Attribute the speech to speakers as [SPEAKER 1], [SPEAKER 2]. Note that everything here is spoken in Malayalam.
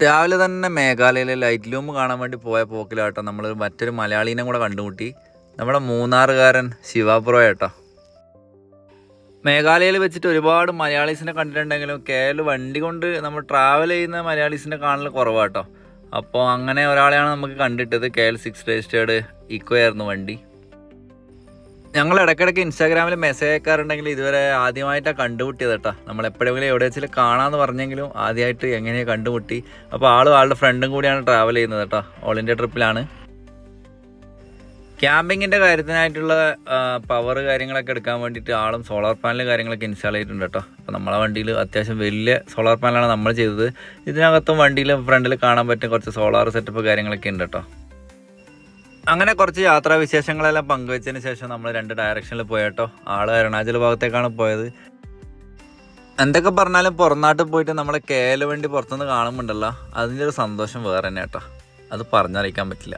[SPEAKER 1] രാവിലെ തന്നെ മേഘാലയയിലെ ലൈറ്റ് ലൂം കാണാൻ വേണ്ടി പോയ പോക്കിലാട്ടോ നമ്മൾ മറ്റൊരു മലയാളീനെ കൂടെ കണ്ടുമുട്ടി. നമ്മുടെ മൂന്നാറുകാരൻ ശിവബ്രോ ഏട്ടോ. മേഘാലയയിൽ വെച്ചിട്ട് ഒരുപാട് മലയാളീസിനെ കണ്ടിട്ടുണ്ടെങ്കിലും കേരള വണ്ടി കൊണ്ട് നമ്മൾ ട്രാവൽ ചെയ്യുന്ന മലയാളീസിനെ കാണൽ കുറവാട്ടോ. അപ്പോൾ അങ്ങനെ ഒരാളെയാണ് നമുക്ക് കണ്ടിട്ടത്. KL6 രജിസ്റ്റേർഡ് ഇക്കോ ആയിരുന്നു വണ്ടി. ഞങ്ങൾ ഇടയ്ക്കിടയ്ക്ക് ഇൻസ്റ്റാഗ്രാമിൽ മെസ്സേജ് അയക്കാറുണ്ടെങ്കിൽ ഇതുവരെ ആദ്യമായിട്ടാണ് കണ്ടുമുട്ടിയത് കേട്ടോ. നമ്മൾ എപ്പോഴെങ്കിലും എവിടെ വെച്ചാൽ കാണാമെന്ന് പറഞ്ഞെങ്കിലും ആദ്യമായിട്ട് എങ്ങനെയാണ് കണ്ടുമുട്ടി. അപ്പോൾ ആളുടെ ഫ്രണ്ടും കൂടിയാണ് ട്രാവൽ ചെയ്യുന്നത് കേട്ടോ. ഓൾ ഇന്ത്യ ട്രിപ്പിലാണ്. ക്യാമ്പിങ്ങിൻ്റെ കാര്യത്തിനായിട്ടുള്ള പവർ കാര്യങ്ങളൊക്കെ എടുക്കാൻ വേണ്ടിയിട്ട് ആളും സോളാർ പാനൽ കാര്യങ്ങളൊക്കെ ഇൻസ്റ്റാൾ ചെയ്തിട്ടുണ്ട് കേട്ടോ. അപ്പോൾ നമ്മളെ വണ്ടിയിൽ അത്യാവശ്യം വലിയ സോളാർ പാനലാണ് നമ്മൾ ചെയ്തത്. ഇതിനകത്തും വണ്ടിയിൽ ഫ്രണ്ടിൽ കാണാൻ പറ്റും കുറച്ച് സോളാർ സെറ്റപ്പ് കാര്യങ്ങളൊക്കെ ഉണ്ട് കേട്ടോ. അങ്ങനെ കുറച്ച് യാത്രാ വിശേഷങ്ങളെല്ലാം പങ്കുവച്ചതിന് ശേഷം നമ്മൾ 2 ഡയറക്ഷനിൽ പോയട്ടോ. ആൾ അരുണാചൽ ഭാഗത്തേക്കാണ് പോയത്. എന്തൊക്കെ പറഞ്ഞാലും പുറംനാട്ടിൽ പോയിട്ട് നമ്മളെ KL വണ്ടി പുറത്തുനിന്ന് കാണുമ്പോണ്ടല്ലോ അതിൻ്റെ ഒരു സന്തോഷം വേറെ തന്നെ കേട്ടോ. അത് പറഞ്ഞറിയിക്കാൻ പറ്റില്ല.